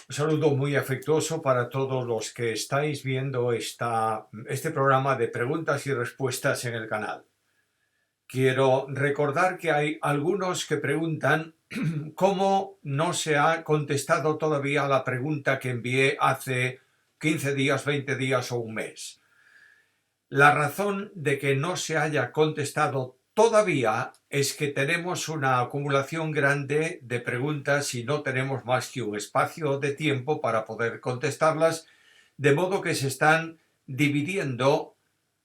Un saludo muy afectuoso para todos los que estáis viendo este programa de preguntas y respuestas en el canal. Quiero recordar que hay algunos que preguntan cómo no se ha contestado todavía la pregunta que envié hace 15 días, 20 días o un mes. La razón de que no se haya contestado todavía es que tenemos una acumulación grande de preguntas y no tenemos más que un espacio de tiempo para poder contestarlas, de modo que se están dividiendo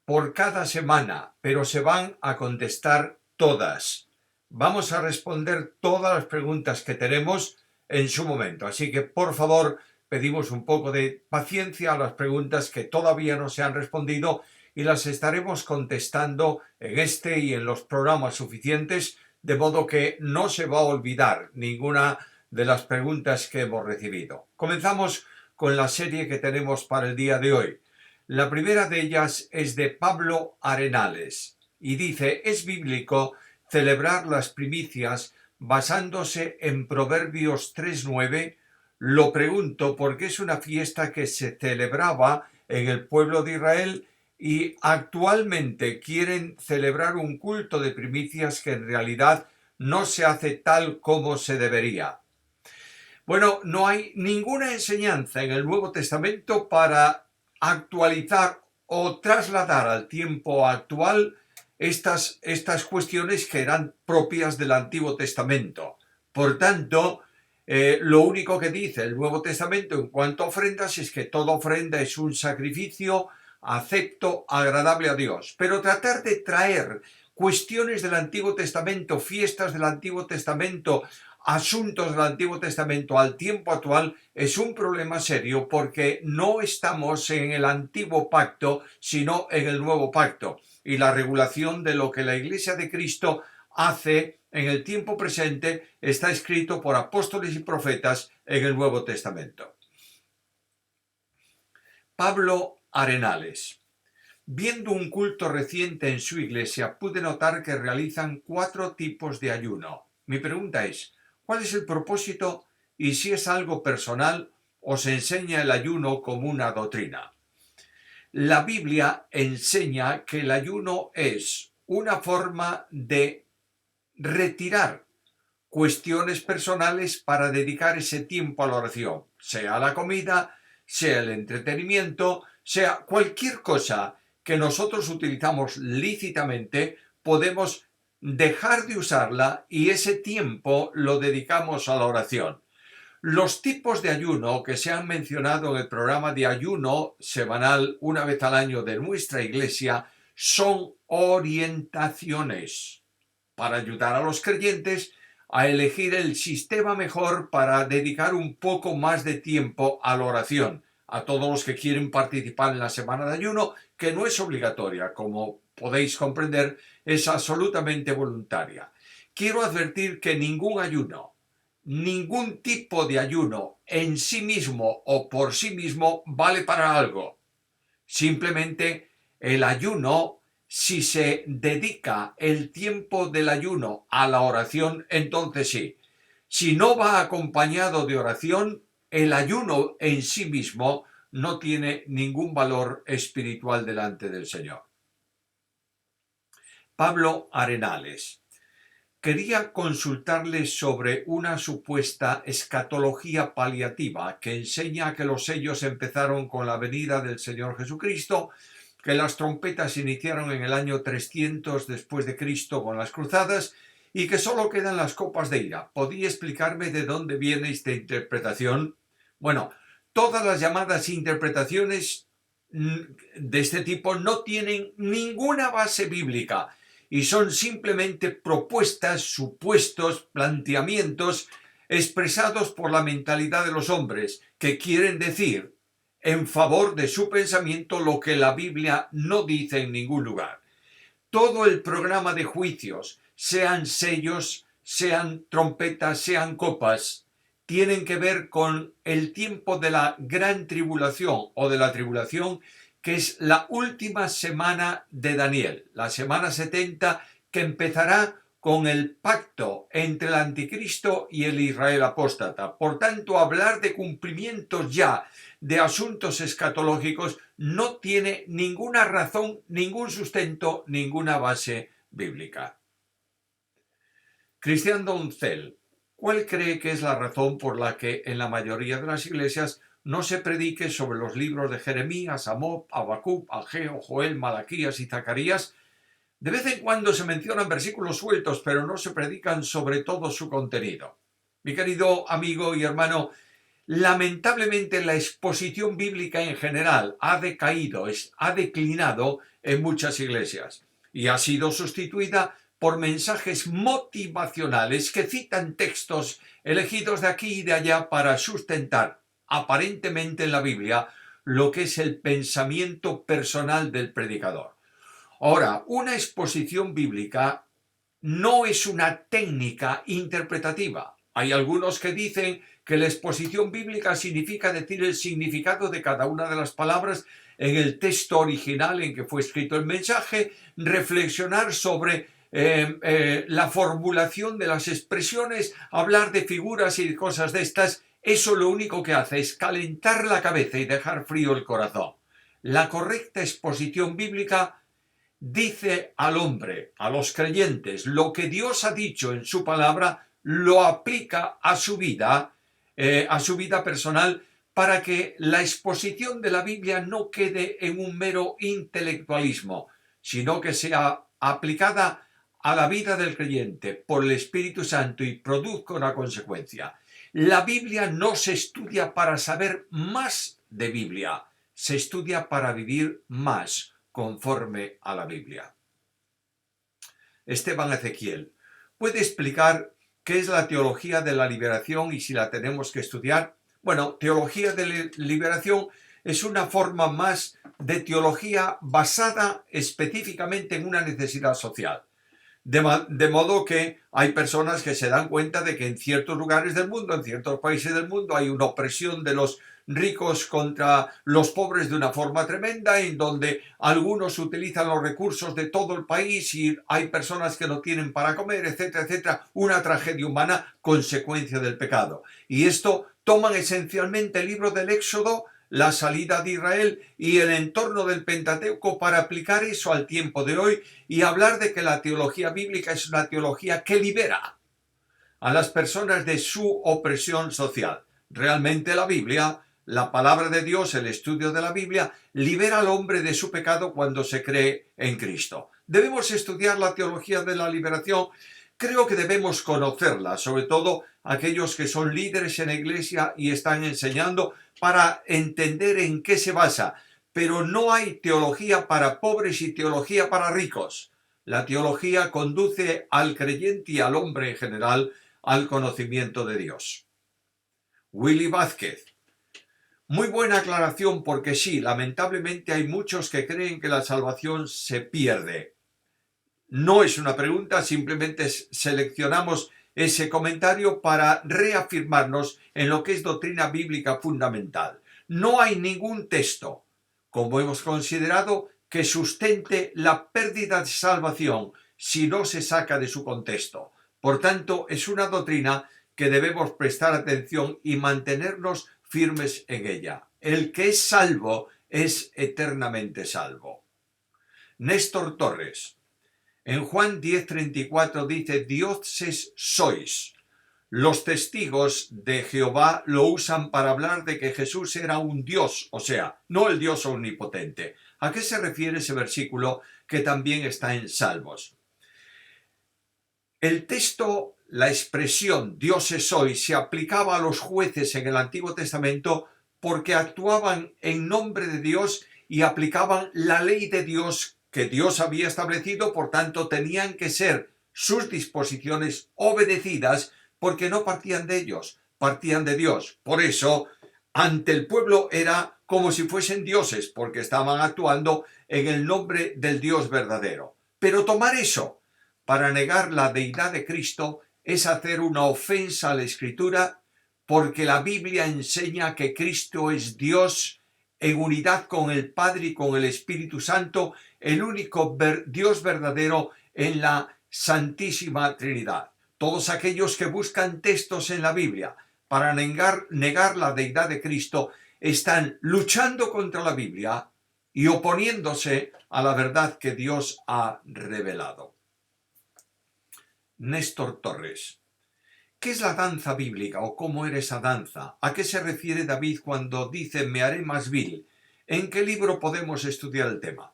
por cada semana, pero se van a contestar todas. Vamos a responder todas las preguntas que tenemos en su momento, así que por favor pedimos un poco de paciencia a las preguntas que todavía no se han respondido y las estaremos contestando en este y en los programas suficientes, de modo que no se va a olvidar ninguna de las preguntas que hemos recibido. Comenzamos con la serie que tenemos para el día de hoy. La primera de ellas es de Pablo Arenales y dice: ¿es bíblico celebrar las primicias basándose en Proverbios 3:9? Lo pregunto porque es una fiesta que se celebraba en el pueblo de Israel y actualmente quieren celebrar un culto de primicias que en realidad no se hace tal como se debería. Bueno, no hay ninguna enseñanza en el Nuevo Testamento para actualizar o trasladar al tiempo actual estas cuestiones que eran propias del Antiguo Testamento. Por tanto, lo único que dice el Nuevo Testamento en cuanto a ofrendas es que toda ofrenda es un sacrificio acepto, agradable a Dios. Pero tratar de traer cuestiones del Antiguo Testamento, fiestas del Antiguo Testamento, asuntos del Antiguo Testamento al tiempo actual es un problema serio, porque no estamos en el antiguo pacto, sino en el nuevo pacto. Y la regulación de lo que la Iglesia de Cristo hace en el tiempo presente está escrito por apóstoles y profetas en el Nuevo Testamento. Pablo Arenales. Viendo un culto reciente en su iglesia, pude notar que realizan 4 tipos de ayuno. Mi pregunta es: ¿cuál es el propósito y si es algo personal o se enseña el ayuno como una doctrina? La Biblia enseña que el ayuno es una forma de retirar cuestiones personales para dedicar ese tiempo a la oración, sea la comida, sea el entretenimiento, sea cualquier cosa que nosotros utilizamos lícitamente, podemos dejar de usarla y ese tiempo lo dedicamos a la oración. Los tipos de ayuno que se han mencionado en el programa de ayuno semanal una vez al año de nuestra iglesia son orientaciones para ayudar a los creyentes a elegir el sistema mejor para dedicar un poco más de tiempo a la oración. A todos los que quieren participar en la semana de ayuno, que no es obligatoria, como podéis comprender, es absolutamente voluntaria. Quiero advertir que ningún ayuno, ningún tipo de ayuno en sí mismo o por sí mismo vale para algo. Simplemente el ayuno, si se dedica el tiempo del ayuno a la oración, entonces sí. Si no va acompañado de oración, el ayuno en sí mismo no tiene ningún valor espiritual delante del Señor. Pablo Arenales. Quería consultarles sobre una supuesta escatología paliativa que enseña que los sellos empezaron con la venida del Señor Jesucristo, que las trompetas se iniciaron en el año 300 después de Cristo con las cruzadas y que solo quedan las copas de ira. ¿Podría explicarme de dónde viene esta interpretación? Bueno, todas las llamadas interpretaciones de este tipo no tienen ninguna base bíblica y son simplemente propuestas, supuestos, planteamientos expresados por la mentalidad de los hombres, que quieren decir en favor de su pensamiento lo que la Biblia no dice en ningún lugar. Todo el programa de juicios, sean sellos, sean trompetas, sean copas, tienen que ver con el tiempo de la gran tribulación o de la tribulación, que es la última semana de Daniel, la semana 70, que empezará con el pacto entre el anticristo y el Israel apóstata. Por tanto, hablar de cumplimientos ya de asuntos escatológicos no tiene ninguna razón, ningún sustento, ninguna base bíblica. Cristian Doncel, ¿cuál cree que es la razón por la que en la mayoría de las iglesias no se predique sobre los libros de Jeremías, Amós, Habacuc, Ageo, Joel, Malaquías y Zacarías? De vez en cuando se mencionan versículos sueltos, pero no se predican sobre todo su contenido. Mi querido amigo y hermano, lamentablemente la exposición bíblica en general ha decaído, ha declinado en muchas iglesias y ha sido sustituida por mensajes motivacionales que citan textos elegidos de aquí y de allá para sustentar aparentemente en la Biblia lo que es el pensamiento personal del predicador. Ahora, una exposición bíblica no es una técnica interpretativa. Hay algunos que dicen que la exposición bíblica significa decir el significado de cada una de las palabras en el texto original en que fue escrito el mensaje, reflexionar sobre la formulación de las expresiones, hablar de figuras y de cosas de estas. Eso lo único que hace es calentar la cabeza y dejar frío el corazón. La correcta exposición bíblica dice al hombre, a los creyentes, lo que Dios ha dicho en su palabra, lo aplica a su vida personal, para que la exposición de la Biblia no quede en un mero intelectualismo, sino que sea aplicada a la vida del creyente por el Espíritu Santo y produzca una consecuencia. La Biblia no se estudia para saber más de Biblia, se estudia para vivir más conforme a la Biblia. Esteban Ezequiel, ¿puede explicar qué es la teología de la liberación y si la tenemos que estudiar? Bueno, teología de liberación es una forma más de teología basada específicamente en una necesidad social. De modo que hay personas que se dan cuenta de que en ciertos lugares del mundo, en ciertos países del mundo, hay una opresión de los ricos contra los pobres de una forma tremenda, en donde algunos utilizan los recursos de todo el país y hay personas que no tienen para comer, etcétera, etcétera. Una tragedia humana consecuencia del pecado. Y esto toman esencialmente el libro del Éxodo, la salida de Israel y el entorno del Pentateuco para aplicar eso al tiempo de hoy y hablar de que la teología bíblica es una teología que libera a las personas de su opresión social. Realmente la Biblia, la palabra de Dios, el estudio de la Biblia, libera al hombre de su pecado cuando se cree en Cristo. ¿Debemos estudiar la teología de la liberación? Creo que debemos conocerla, sobre todo aquellos que son líderes en la iglesia y están enseñando, para entender en qué se basa. Pero no hay teología para pobres y teología para ricos. La teología conduce al creyente y al hombre en general al conocimiento de Dios. Willy Vázquez. Muy buena aclaración, porque sí, lamentablemente hay muchos que creen que la salvación se pierde. No es una pregunta, simplemente seleccionamos ese comentario para reafirmarnos en lo que es doctrina bíblica fundamental. No hay ningún texto, como hemos considerado, que sustente la pérdida de salvación si no se saca de su contexto. Por tanto, es una doctrina que debemos prestar atención y mantenernos firmes en ella. El que es salvo es eternamente salvo. Néstor Torres. En Juan 10:34 dice: dioses sois. Los testigos de Jehová lo usan para hablar de que Jesús era un Dios, o sea, no el Dios omnipotente. ¿A qué se refiere ese versículo que también está en Salmos? El texto, la expresión dioses sois, se aplicaba a los jueces en el Antiguo Testamento porque actuaban en nombre de Dios y aplicaban la ley de Dios que Dios había establecido. Por tanto, tenían que ser sus disposiciones obedecidas, porque no partían de ellos, partían de Dios. Por eso, ante el pueblo era como si fuesen dioses, porque estaban actuando en el nombre del Dios verdadero. Pero tomar eso para negar la deidad de Cristo es hacer una ofensa a la Escritura, porque la Biblia enseña que Cristo es Dios en unidad con el Padre y con el Espíritu Santo, el único Dios verdadero en la Santísima Trinidad. Todos aquellos que buscan textos en la Biblia para negar la deidad de Cristo están luchando contra la Biblia y oponiéndose a la verdad que Dios ha revelado. Néstor Torres. ¿Qué es la danza bíblica o cómo era esa danza? ¿A qué se refiere David cuando dice me haré más vil? ¿En qué libro podemos estudiar el tema?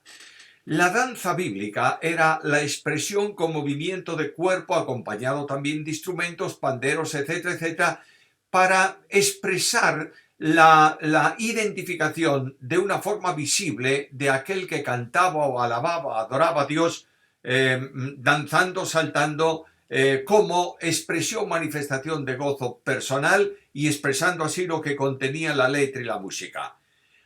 La danza bíblica era la expresión con movimiento de cuerpo acompañado también de instrumentos, panderos, etcétera, etcétera, para expresar la identificación de una forma visible de aquel que cantaba o alababa, adoraba a Dios, danzando, saltando, como expresión, manifestación de gozo personal y expresando así lo que contenía la letra y la música.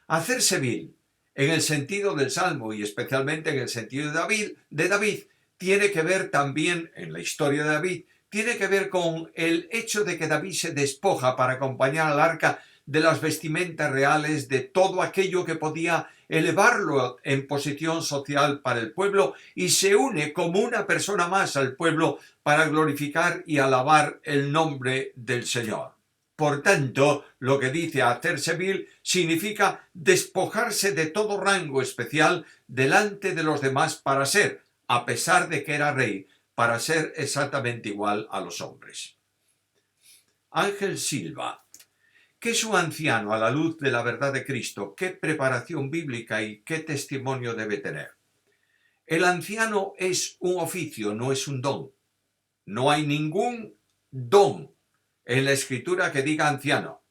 Hacerse vil, en el sentido del Salmo y especialmente en el sentido de David, tiene que ver también, en la historia de David, tiene que ver con el hecho de que David se despoja para acompañar al arca de las vestimentas reales, de todo aquello que podía elevarlo en posición social para el pueblo y se une como una persona más al pueblo para glorificar y alabar el nombre del Señor. Por tanto, lo que dice hacerse vil significa despojarse de todo rango especial delante de los demás para ser, a pesar de que era rey, para ser exactamente igual a los hombres. Ángel Silva. ¿Qué es un anciano a la luz de la verdad de Cristo? ¿Qué preparación bíblica y qué testimonio debe tener? El anciano es un oficio, no es un don. No hay ningún don en la Escritura que diga anciano.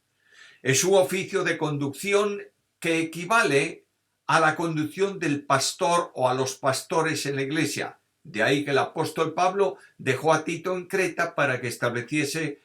Es un oficio de conducción que equivale a la conducción del pastor o a los pastores en la iglesia. De ahí que el apóstol Pablo dejó a Tito en Creta para que estableciese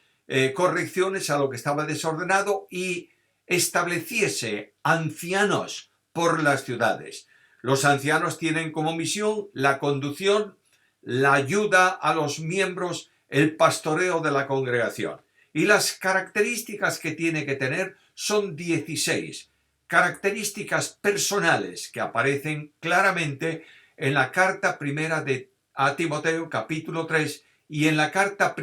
correcciones a lo que estaba desordenado y estableciese ancianos por las ciudades. Los ancianos tienen como misión la conducción, la ayuda a los miembros, el pastoreo de la congregación. Y las características que tiene que tener son 16 características personales que aparecen claramente en la carta primera a Timoteo, capítulo 3, y en la carta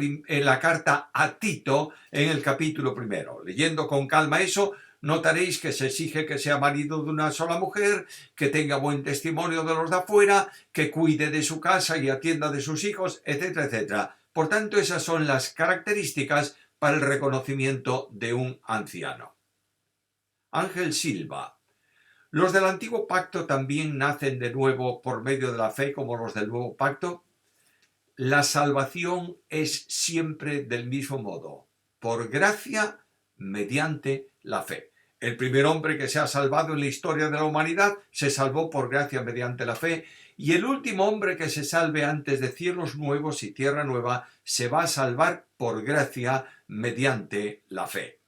a Tito, en el capítulo 1. Leyendo con calma eso, notaréis que se exige que sea marido de una sola mujer, que tenga buen testimonio de los de afuera, que cuide de su casa y atienda de sus hijos, etcétera, etcétera. Por tanto, esas son las características para el reconocimiento de un anciano. Ángel Silva. ¿Los del antiguo pacto también nacen de nuevo por medio de la fe como los del nuevo pacto? La salvación es siempre del mismo modo, por gracia mediante la fe. El primer hombre que se ha salvado en la historia de la humanidad se salvó por gracia mediante la fe, y el último hombre que se salve antes de cielos nuevos y tierra nueva se va a salvar por gracia mediante la fe.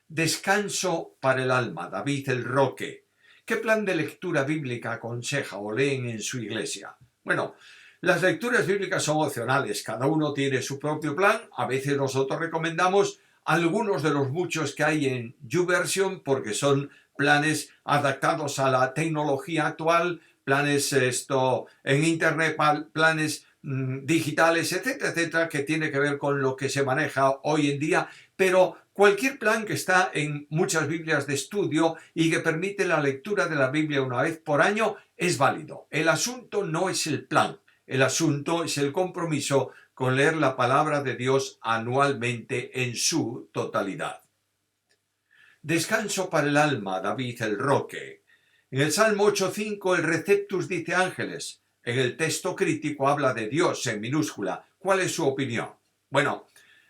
Descanso para el alma, David el Roque. ¿Qué plan de lectura bíblica aconseja o leen en su iglesia? Bueno, las lecturas bíblicas son opcionales, cada uno tiene su propio plan. A veces nosotros recomendamos algunos de los muchos que hay en YouVersion porque son planes adaptados a la tecnología actual, planes en internet, planes digitales, etcétera, etcétera, que tiene que ver con lo que se maneja hoy en día, pero cualquier plan que está en muchas Biblias de estudio y que permite la lectura de la Biblia una vez por año es válido. El asunto no es el plan. El asunto es el compromiso con leer la palabra de Dios anualmente en su totalidad. Descanso para el alma, David el Roque. En el Salmo 8.5 el Receptus dice ángeles. En el texto crítico habla de Dios en minúscula. ¿Cuál es su opinión? Bueno,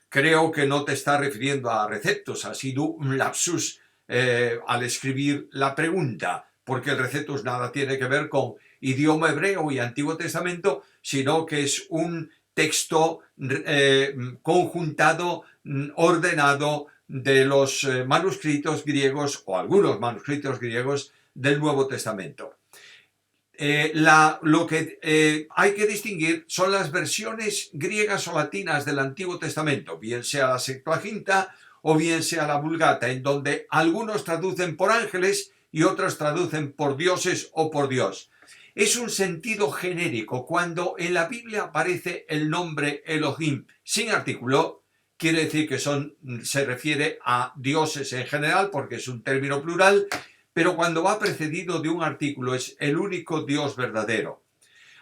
creo que no te está refiriendo a Receptus, ha sido un lapsus al escribir la pregunta, porque el Receptus nada tiene que ver con idioma hebreo y Antiguo Testamento, sino que es un texto conjuntado, ordenado de los manuscritos griegos o algunos manuscritos griegos del Nuevo Testamento. Lo que hay que distinguir son las versiones griegas o latinas del Antiguo Testamento, bien sea la Septuaginta o bien sea la Vulgata, en donde algunos traducen por ángeles y otros traducen por dioses o por Dios. es un sentido genérico. Cuando en la Biblia aparece el nombre Elohim sin artículo, quiere decir que se refiere a dioses en general, porque es un término plural, pero cuando va precedido de un artículo es el único Dios verdadero.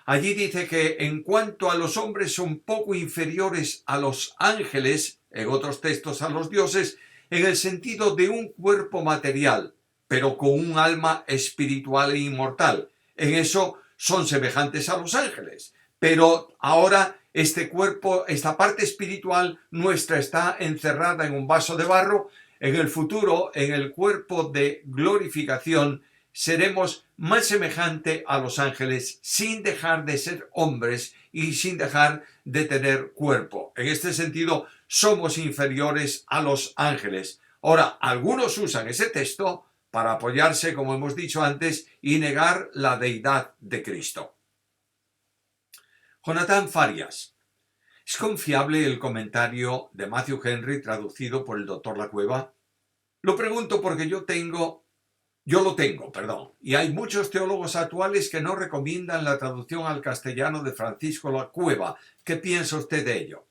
Allí dice que en cuanto a los hombres son poco inferiores a los ángeles, en otros textos a los dioses, en el sentido de un cuerpo material, pero con un alma espiritual e inmortal. En eso son semejantes a los ángeles. Pero ahora este cuerpo, esta parte espiritual nuestra está encerrada en un vaso de barro. En el futuro, en el cuerpo de glorificación, seremos más semejante a los ángeles sin dejar de ser hombres y sin dejar de tener cuerpo. En este sentido, somos inferiores a los ángeles. Ahora, algunos usan ese texto para apoyarse, como hemos dicho antes, y negar la deidad de Cristo. Jonathan Farias. ¿Es confiable el comentario de Matthew Henry traducido por el Dr. Lacueva? Lo pregunto porque yo lo tengo, y hay muchos teólogos actuales que no recomiendan la traducción al castellano de Francisco Lacueva. ¿Qué piensa usted de ello?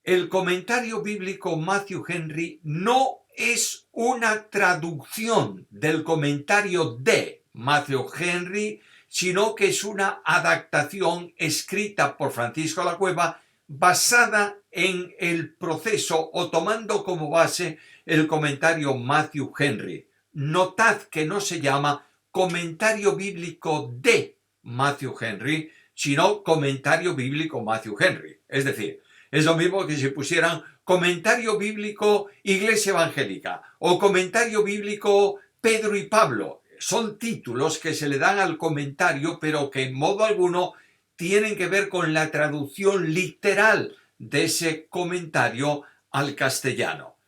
El comentario bíblico Matthew Henry no es una traducción del comentario de Matthew Henry, sino que es una adaptación escrita por Francisco Lacueva basada en el proceso o tomando como base el comentario Matthew Henry. Notad que no se llama comentario bíblico de Matthew Henry, sino comentario bíblico Matthew Henry. Es decir, es lo mismo que si pusieran comentario bíblico Iglesia Evangélica o comentario bíblico Pedro y Pablo. Son títulos que se le dan al comentario, pero que en modo alguno tienen que ver con la traducción literal de ese comentario al castellano.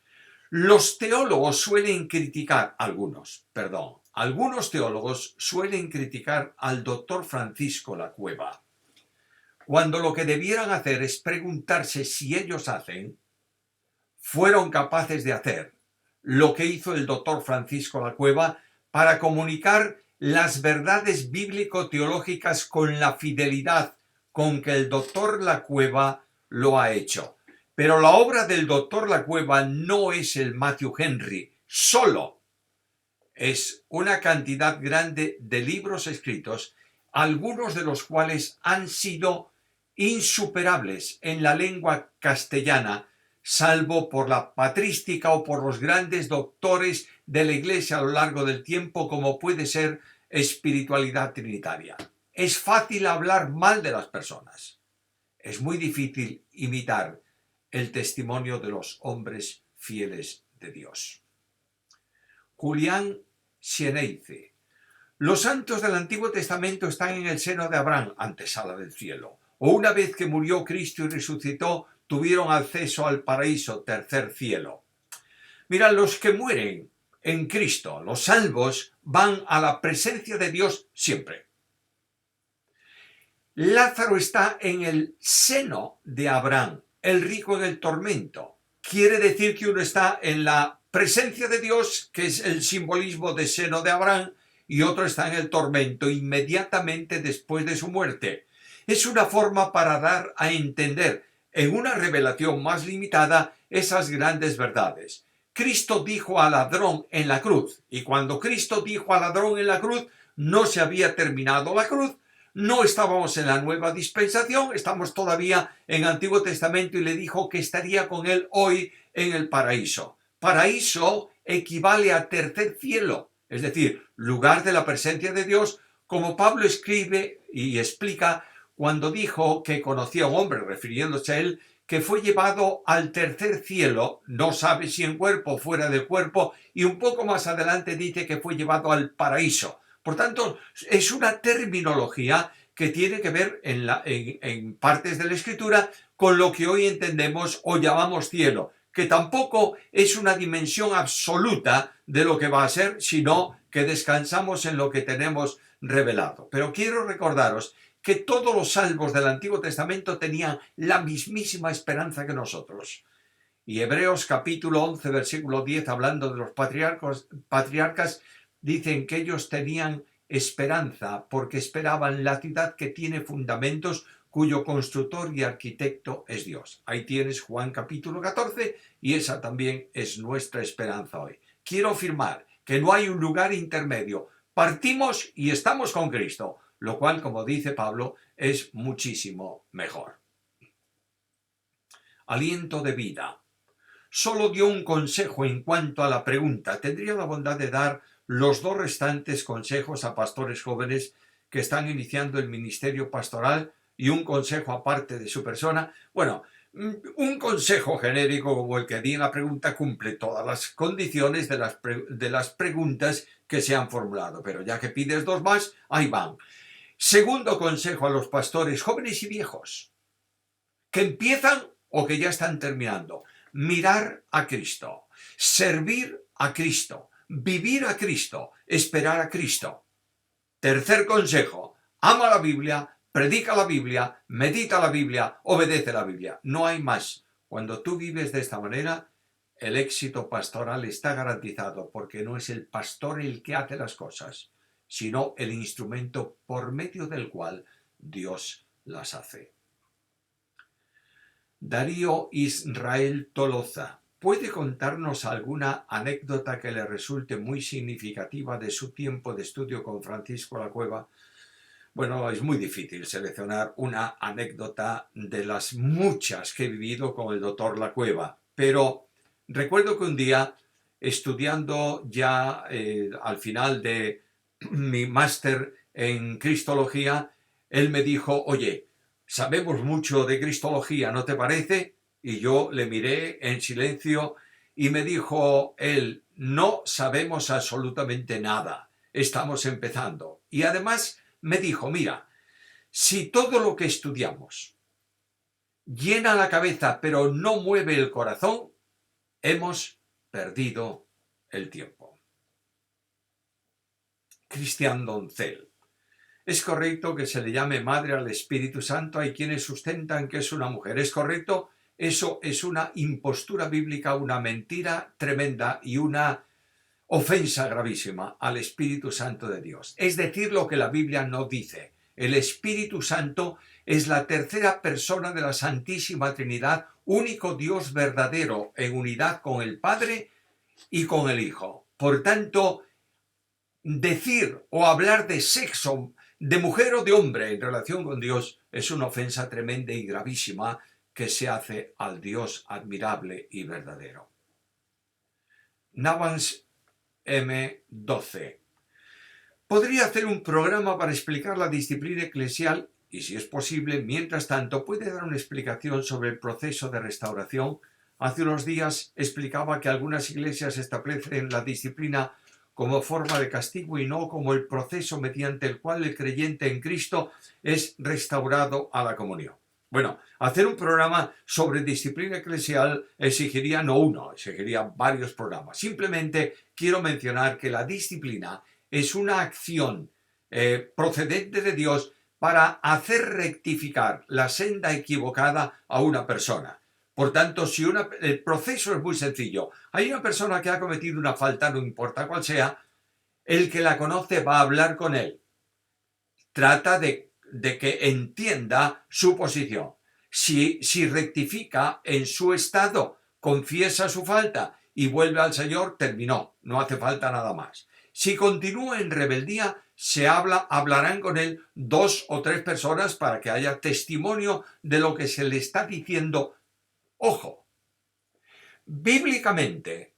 Los teólogos suelen criticar, algunos teólogos suelen criticar al doctor Francisco Lacueva, cuando lo que debieran hacer es preguntarse si ellos fueron capaces de hacer lo que hizo el doctor Francisco Lacueva para comunicar las verdades bíblico-teológicas con la fidelidad con que el doctor Lacueva lo ha hecho. Pero la obra del doctor Lacueva no es el Matthew Henry solo, es una cantidad grande de libros escritos, algunos de los cuales han sido insuperables en la lengua castellana, salvo por la patrística o por los grandes doctores de la Iglesia a lo largo del tiempo, como puede ser espiritualidad trinitaria. Es fácil hablar mal de las personas. Es muy difícil imitar el testimonio de los hombres fieles de Dios. Julián Sieneice. Los santos del Antiguo Testamento están en el seno de Abraham, antesala del cielo. O una vez que murió Cristo y resucitó, tuvieron acceso al paraíso, tercer cielo. Mira, los que mueren en Cristo, los salvos, van a la presencia de Dios siempre. Lázaro está en el seno de Abraham, el rico en el tormento. Quiere decir que uno está en la presencia de Dios, que es el simbolismo de seno de Abraham, y otro está en el tormento inmediatamente después de su muerte. Es una forma para dar a entender en una revelación más limitada esas grandes verdades. Cristo dijo al ladrón en la cruz, y cuando Cristo dijo al ladrón en la cruz, no se había terminado la cruz, no estábamos en la nueva dispensación, estamos todavía en Antiguo Testamento, y le dijo que estaría con él hoy en el paraíso. Paraíso equivale a tercer cielo, es decir, lugar de la presencia de Dios, como Pablo escribe y explica cuando dijo que conocía a un hombre, refiriéndose a él, que fue llevado al tercer cielo, no sabe si en cuerpo o fuera del cuerpo, y un poco más adelante dice que fue llevado al paraíso. Por tanto, es una terminología que tiene que ver en partes de la Escritura con lo que hoy entendemos o llamamos cielo, que tampoco es una dimensión absoluta de lo que va a ser, sino que descansamos en lo que tenemos revelado. Pero quiero recordaros que todos los salvos del Antiguo Testamento tenían la mismísima esperanza que nosotros. Y Hebreos capítulo 11, versículo 10, hablando de los patriarcas, dicen que ellos tenían esperanza porque esperaban la ciudad que tiene fundamentos, cuyo constructor y arquitecto es Dios. Ahí tienes Juan capítulo 14 y esa también es nuestra esperanza hoy. Quiero afirmar que no hay un lugar intermedio. Partimos y estamos con Cristo, lo cual, como dice Pablo, es muchísimo mejor. Aliento de vida. Solo dio un consejo en cuanto a la pregunta. Tendría la bondad de dar los dos restantes consejos a pastores jóvenes que están iniciando el ministerio pastoral y un consejo aparte de su persona. Bueno, un consejo genérico como el que di en la pregunta cumple todas las condiciones de las preguntas que se han formulado, pero ya que pides dos más, ahí van. Segundo consejo a los pastores jóvenes y viejos que empiezan o que ya están terminando: mirar a Cristo, servir a Cristo, vivir a Cristo, esperar a Cristo. Tercer consejo: ama la Biblia, predica la Biblia, medita la Biblia, obedece la Biblia. No hay más. Cuando tú vives de esta manera, el éxito pastoral está garantizado, porque no es el pastor el que hace las cosas, sino el instrumento por medio del cual Dios las hace. Darío Israel Toloza, ¿puede contarnos alguna anécdota que le resulte muy significativa de su tiempo de estudio con Francisco Lacueba? Bueno, es muy difícil seleccionar una anécdota de las muchas que he vivido con el doctor Lacueba, pero recuerdo que un día, estudiando ya al final de mi máster en Cristología, él me dijo: oye, sabemos mucho de Cristología, ¿no te parece? Y yo le miré en silencio y me dijo él: no sabemos absolutamente nada, estamos empezando. Y además me dijo: mira, si todo lo que estudiamos llena la cabeza pero no mueve el corazón, hemos perdido el tiempo. Cristian Doncel. ¿Es correcto que se le llame madre al Espíritu Santo? Hay quienes sustentan que es una mujer. ¿Es correcto? Eso es una impostura bíblica, una mentira tremenda y una ofensa gravísima al Espíritu Santo de Dios. Es decir, lo que la Biblia no dice. El Espíritu Santo es la tercera persona de la Santísima Trinidad, único Dios verdadero en unidad con el Padre y con el Hijo. Por tanto, decir o hablar de sexo, de mujer o de hombre en relación con Dios, es una ofensa tremenda y gravísima que se hace al Dios admirable y verdadero. Navans M12. ¿Podría hacer un programa para explicar la disciplina eclesial? Y si es posible, mientras tanto, ¿puede dar una explicación sobre el proceso de restauración? Hace unos días explicaba que algunas iglesias establecen la disciplina como forma de castigo y no como el proceso mediante el cual el creyente en Cristo es restaurado a la comunión. Bueno, hacer un programa sobre disciplina eclesial exigiría no uno, exigiría varios programas. Simplemente quiero mencionar que la disciplina es una acción procedente de Dios para hacer rectificar la senda equivocada a una persona. Por tanto, el proceso es muy sencillo. Hay una persona que ha cometido una falta, no importa cuál sea, el que la conoce va a hablar con él. Trata de que entienda su posición. Si rectifica en su estado, confiesa su falta y vuelve al Señor, terminó, no hace falta nada más. Si continúa en rebeldía, hablarán con él 2 o 3 personas para que haya testimonio de lo que se le está diciendo. Ojo, bíblicamente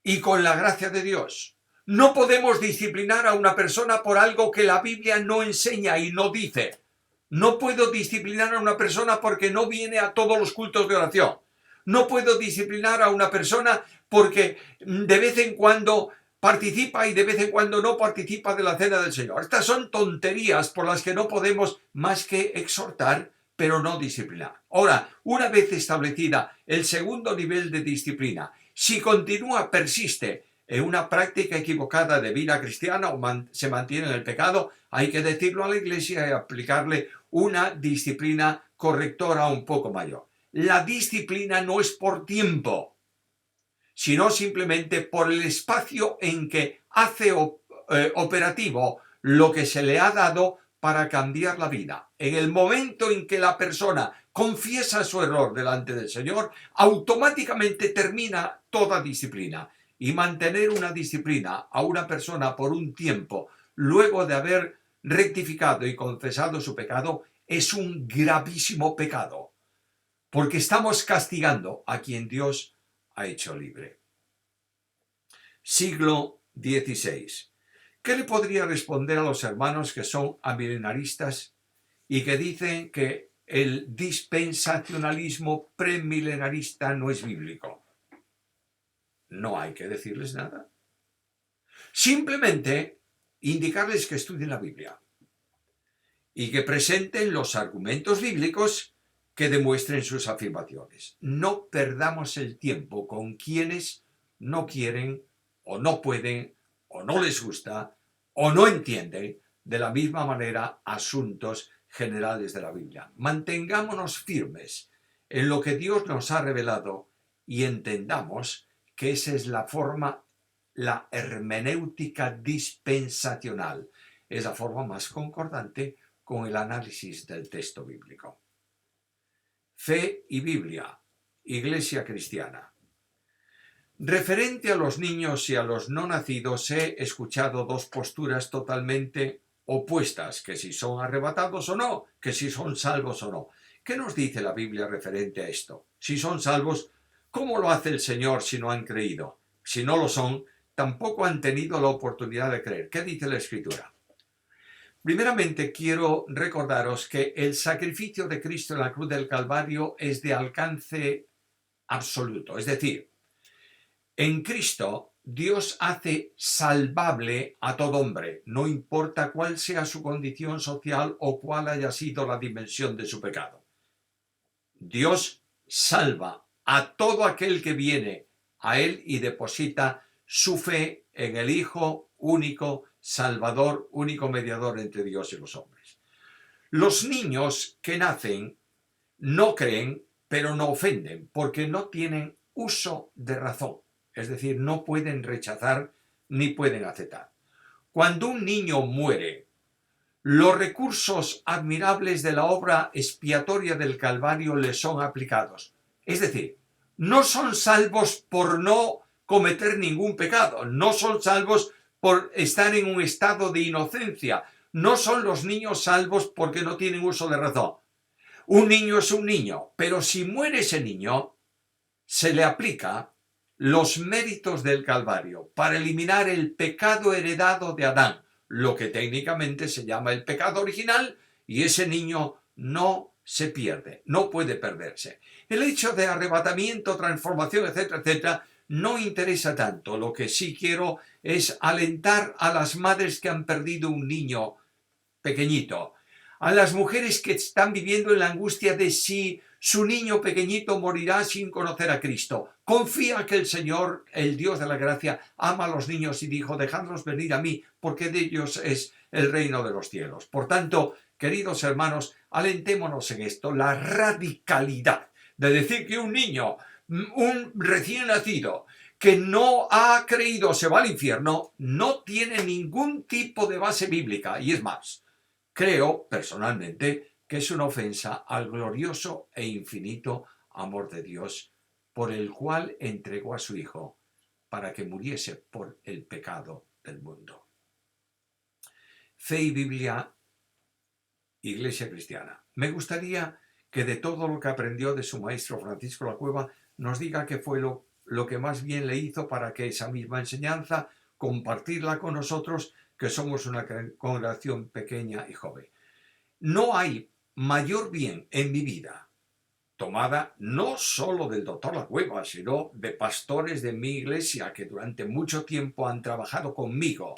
y con la gracia de Dios, no podemos disciplinar a una persona por algo que la Biblia no enseña y no dice. No puedo disciplinar a una persona porque no viene a todos los cultos de oración. No puedo disciplinar a una persona porque de vez en cuando participa y de vez en cuando no participa de la cena del Señor. Estas son tonterías por las que no podemos más que exhortar, pero no disciplinar. Ahora, una vez establecida el segundo nivel de disciplina, si persiste en una práctica equivocada de vida cristiana o se mantiene en el pecado, hay que decirlo a la Iglesia y aplicarle una disciplina correctora un poco mayor. La disciplina no es por tiempo, sino simplemente por el espacio en que hace operativo lo que se le ha dado para cambiar la vida. En el momento en que la persona confiesa su error delante del Señor, automáticamente termina toda disciplina. Y mantener una disciplina a una persona por un tiempo, luego de haber rectificado y confesado su pecado, es un gravísimo pecado, porque estamos castigando a quien Dios ha hecho libre. Siglo XVI. ¿Qué le podría responder a los hermanos que son amilenaristas y que dicen que el dispensacionalismo premilenarista no es bíblico? No hay que decirles nada. Simplemente indicarles que estudien la Biblia y que presenten los argumentos bíblicos que demuestren sus afirmaciones. No perdamos el tiempo con quienes no quieren o no pueden o no les gusta o no entienden de la misma manera asuntos generales de la Biblia. Mantengámonos firmes en lo que Dios nos ha revelado y entendamos que esa es la forma, la hermenéutica dispensacional. Es la forma más concordante con el análisis del texto bíblico. Fe y Biblia, Iglesia Cristiana. Referente a los niños y a los no nacidos, he escuchado dos posturas totalmente opuestas, que si son arrebatados o no, que si son salvos o no. ¿Qué nos dice la Biblia referente a esto? Si son salvos, ¿cómo lo hace el Señor si no han creído? Si no lo son, tampoco han tenido la oportunidad de creer. ¿Qué dice la Escritura? Primeramente, quiero recordaros que el sacrificio de Cristo en la cruz del Calvario es de alcance absoluto. Es decir, en Cristo Dios hace salvable a todo hombre, no importa cuál sea su condición social o cuál haya sido la dimensión de su pecado. Dios salva a todo aquel que viene a Él y deposita su fe en el Hijo único, Salvador, único mediador entre Dios y los hombres. Los niños que nacen no creen, pero no ofenden, porque no tienen uso de razón. Es decir, no pueden rechazar ni pueden aceptar. Cuando un niño muere, los recursos admirables de la obra expiatoria del Calvario les son aplicados. Es decir, no son salvos por no cometer ningún pecado, no son salvos por estar en un estado de inocencia, no son los niños salvos porque no tienen uso de razón. Un niño es un niño, pero si muere ese niño, se le aplica los méritos del Calvario para eliminar el pecado heredado de Adán, lo que técnicamente se llama el pecado original, y ese niño no se pierde, no puede perderse. El hecho de arrebatamiento, transformación, etcétera, etcétera, no interesa tanto. Lo que sí quiero es alentar a las madres que han perdido un niño pequeñito, a las mujeres que están viviendo en la angustia de si su niño pequeñito morirá sin conocer a Cristo. Confía que el Señor, el Dios de la gracia, ama a los niños y dijo, dejadlos venir a mí, porque de ellos es el reino de los cielos. Por tanto, queridos hermanos, alentémonos en esto, la radicalidad de decir que un niño, un recién nacido, que no ha creído se va al infierno, no tiene ningún tipo de base bíblica. Y es más, creo personalmente que es una ofensa al glorioso e infinito amor de Dios, por el cual entregó a su Hijo para que muriese por el pecado del mundo. Fe y Biblia, Iglesia Cristiana. Me gustaría que de todo lo que aprendió de su maestro Francisco La Cueva nos diga qué fue lo que más bien le hizo para que esa misma enseñanza compartirla con nosotros, que somos una congregación pequeña y joven. No hay mayor bien en mi vida, tomada no solo del doctor La Cueva, sino de pastores de mi iglesia que durante mucho tiempo han trabajado conmigo,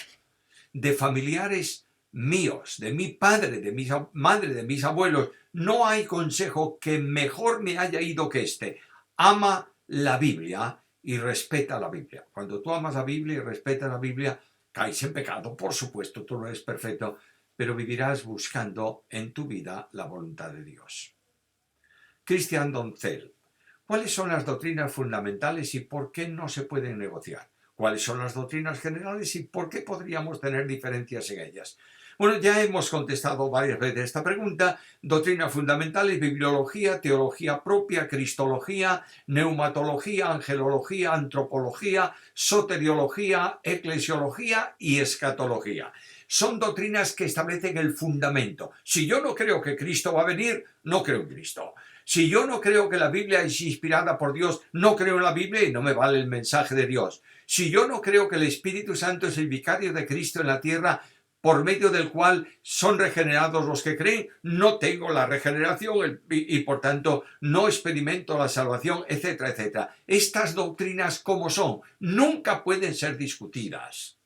de familiares míos, de mi padre, de mi madre, de mis abuelos. No hay consejo que mejor me haya ido que este. Ama la Biblia y respeta la Biblia. Cuando tú amas la Biblia y respetas la Biblia, caes en pecado, por supuesto, tú no eres perfecto, pero vivirás buscando en tu vida la voluntad de Dios. Cristian Doncel. ¿Cuáles son las doctrinas fundamentales y por qué no se pueden negociar? ¿Cuáles son las doctrinas generales y por qué podríamos tener diferencias en ellas? Bueno, ya hemos contestado varias veces esta pregunta. Doctrinas fundamentales, bibliología, teología propia, cristología, neumatología, angelología, antropología, soteriología, eclesiología y escatología. Son doctrinas que establecen el fundamento. Si yo no creo que Cristo va a venir, no creo en Cristo. Si yo no creo que la Biblia es inspirada por Dios, no creo en la Biblia y no me vale el mensaje de Dios. Si yo no creo que el Espíritu Santo es el vicario de Cristo en la tierra, por medio del cual son regenerados los que creen, no tengo la regeneración y por tanto no experimento la salvación, etcétera, etcétera. Estas doctrinas, como son, nunca pueden ser discutidas,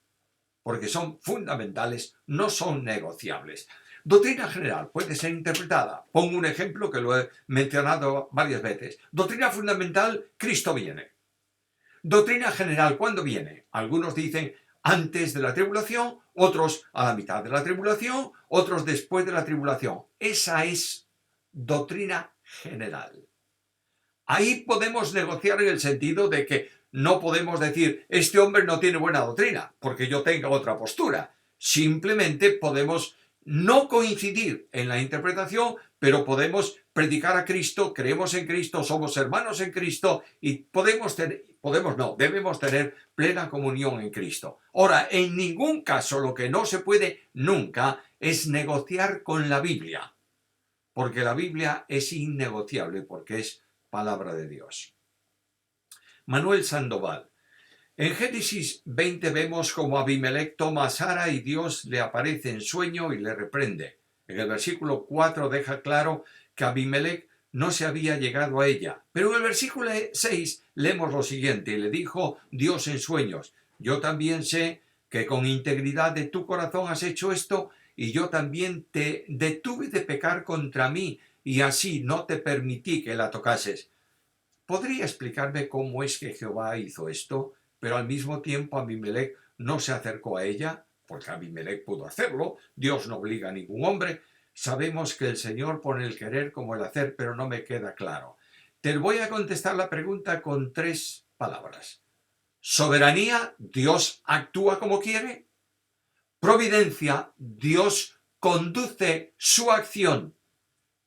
porque son fundamentales, no son negociables. Doctrina general puede ser interpretada. Pongo un ejemplo que lo he mencionado varias veces. Doctrina fundamental, Cristo viene. Doctrina general, ¿cuándo viene? Algunos dicen antes de la tribulación, otros a la mitad de la tribulación, otros después de la tribulación. Esa es doctrina general. Ahí podemos negociar en el sentido de que no podemos decir, este hombre no tiene buena doctrina, porque yo tenga otra postura. Simplemente podemos no coincidir en la interpretación, pero podemos predicar a Cristo, creemos en Cristo, somos hermanos en Cristo y debemos tener plena comunión en Cristo. Ahora, en ningún caso lo que no se puede nunca es negociar con la Biblia, porque la Biblia es innegociable, porque es palabra de Dios. Manuel Sandoval. En Génesis 20 vemos como Abimelech toma a Sara y Dios le aparece en sueño y le reprende. En el versículo 4 deja claro que Abimelech no se había llegado a ella. Pero en el versículo 6 leemos lo siguiente, y le dijo Dios en sueños, yo también sé que con integridad de tu corazón has hecho esto, y yo también te detuve de pecar contra mí, y así no te permití que la tocases. ¿Podría explicarme cómo es que Jehová hizo esto? Pero al mismo tiempo Abimelech no se acercó a ella, porque Abimelech pudo hacerlo, Dios no obliga a ningún hombre. Sabemos que el Señor pone el querer como el hacer, pero no me queda claro. Te voy a contestar la pregunta con 3 palabras. Soberanía, Dios actúa como quiere. Providencia, Dios conduce su acción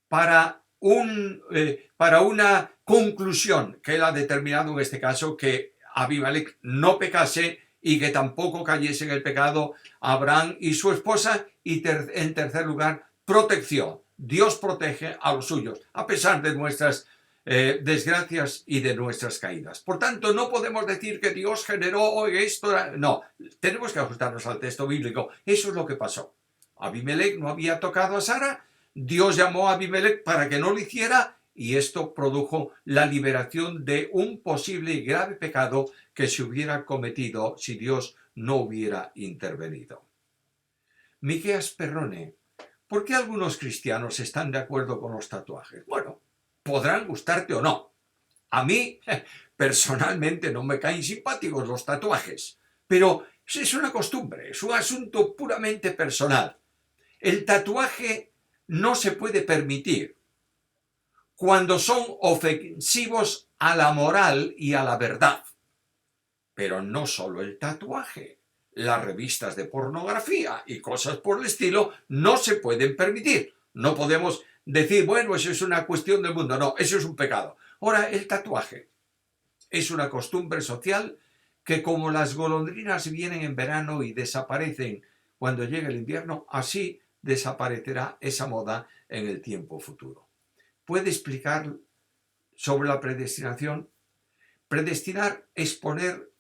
para una conclusión que él ha determinado, en este caso, que Abimelech no pecase y que tampoco cayese en el pecado Abraham y su esposa. Y en tercer lugar, protección. Dios protege a los suyos, a pesar de nuestras desgracias y de nuestras caídas. Por tanto, no podemos decir que Dios generó esto. No, tenemos que ajustarnos al texto bíblico. Eso es lo que pasó. Abimelech no había tocado a Sara. Dios llamó a Abimelech para que no lo hiciera y esto produjo la liberación de un posible y grave pecado que se hubiera cometido si Dios no hubiera intervenido. Miqueas Perrone, ¿por qué algunos cristianos están de acuerdo con los tatuajes? Bueno, podrán gustarte o no. A mí, personalmente, no me caen simpáticos los tatuajes, pero es una costumbre, es un asunto puramente personal. El tatuaje no se puede permitir cuando son ofensivos a la moral y a la verdad. Pero no solo el tatuaje. Las revistas de pornografía y cosas por el estilo no se pueden permitir. No podemos decir, bueno, eso es una cuestión del mundo. No, eso es un pecado. Ahora, el tatuaje es una costumbre social que, como las golondrinas vienen en verano y desaparecen cuando llega el invierno, así desaparecerá esa moda en el tiempo futuro. ¿Puede explicar sobre la predestinación? Predestinar es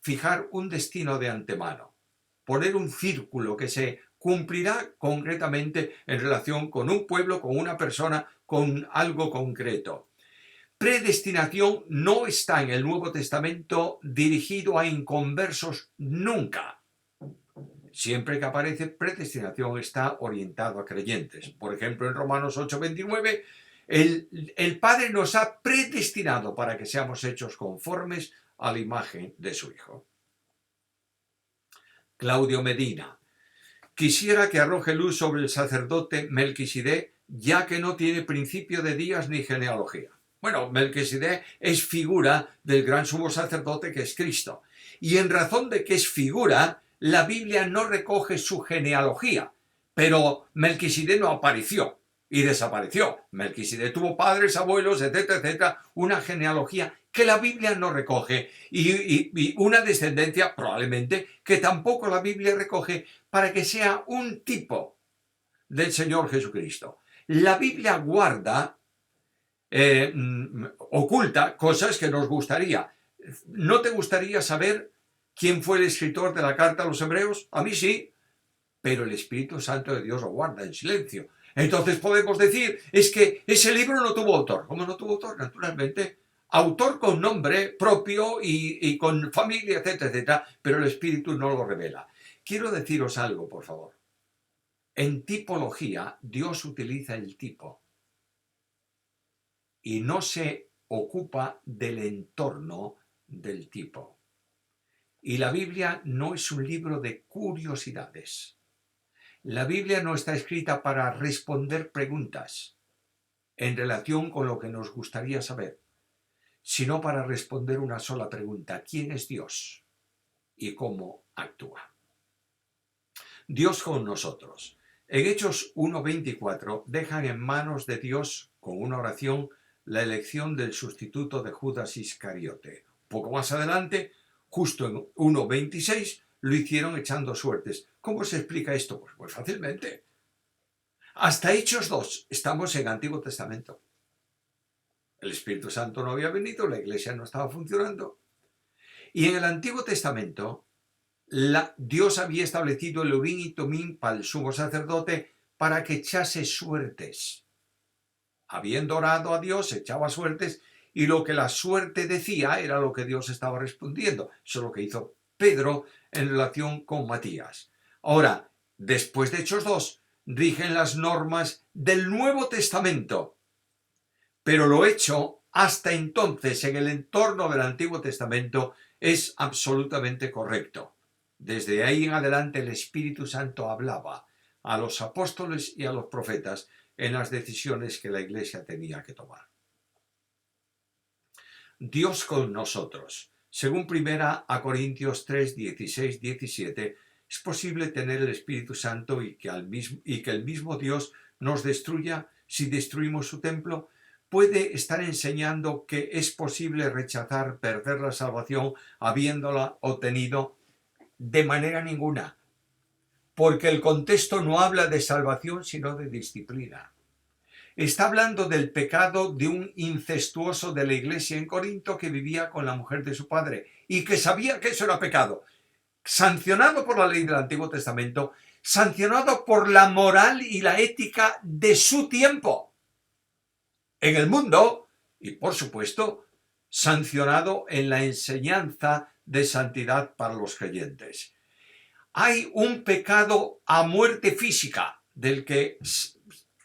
fijar un destino de antemano, poner un círculo que se cumplirá concretamente en relación con un pueblo, con una persona, con algo concreto. Predestinación no está en el Nuevo Testamento dirigido a inconversos nunca. Siempre que aparece predestinación está orientado a creyentes. Por ejemplo, en Romanos 8:29, el Padre nos ha predestinado para que seamos hechos conformes a la imagen de su Hijo. Claudio Medina. Quisiera que arroje luz sobre el sacerdote Melquisedec, ya que no tiene principio de días ni genealogía. Bueno, Melquisedec es figura del gran sumo sacerdote que es Cristo. Y en razón de que es figura, la Biblia no recoge su genealogía, pero Melquisedec no apareció y desapareció. Melquisedec tuvo padres, abuelos, etcétera, etcétera, una genealogía que la Biblia no recoge y una descendencia probablemente que tampoco la Biblia recoge para que sea un tipo del Señor Jesucristo. La Biblia guarda, oculta cosas que nos gustaría. ¿No te gustaría saber quién fue el escritor de la carta a los hebreos? A mí sí, pero el Espíritu Santo de Dios lo guarda en silencio. Entonces podemos decir, es que ese libro no tuvo autor. ¿Cómo no tuvo autor? Naturalmente, autor con nombre propio y con familia, etcétera, etcétera, pero el Espíritu no lo revela. Quiero deciros algo, por favor. En tipología, Dios utiliza el tipo y no se ocupa del entorno del tipo. Y la Biblia no es un libro de curiosidades. La Biblia no está escrita para responder preguntas en relación con lo que nos gustaría saber, sino para responder una sola pregunta: ¿quién es Dios y cómo actúa? Dios con nosotros. En Hechos 1:24 dejan en manos de Dios, con una oración, la elección del sustituto de Judas Iscariote. Poco más adelante, justo en 1:26, lo hicieron echando suertes. ¿Cómo se explica esto? Pues fácilmente. Hasta Hechos 2 estamos en Antiguo Testamento. El Espíritu Santo no había venido, la iglesia no estaba funcionando. Y en el Antiguo Testamento, Dios había establecido el Urim y Tumim para el sumo sacerdote para que echase suertes. Habiendo orado a Dios, echaba suertes, y lo que la suerte decía era lo que Dios estaba respondiendo. Eso es lo que hizo Pedro en relación con Matías. Ahora, después de Hechos 2, rigen las normas del Nuevo Testamento. Pero lo hecho hasta entonces en el entorno del Antiguo Testamento es absolutamente correcto. Desde ahí en adelante el Espíritu Santo hablaba a los apóstoles y a los profetas en las decisiones que la Iglesia tenía que tomar. Dios con nosotros. Según 1 Corintios 3, 16, 17, es posible tener el Espíritu Santo y que el mismo Dios nos destruya si destruimos su templo. Puede estar enseñando que es posible rechazar, perder la salvación habiéndola obtenido. De manera ninguna, porque el contexto no habla de salvación sino de disciplina. Está hablando del pecado de un incestuoso de la iglesia en Corinto que vivía con la mujer de su padre y que sabía que eso era pecado, sancionado por la ley del Antiguo Testamento, sancionado por la moral y la ética de su tiempo en el mundo y, por supuesto, sancionado en la enseñanza de santidad para los creyentes. Hay un pecado a muerte física del que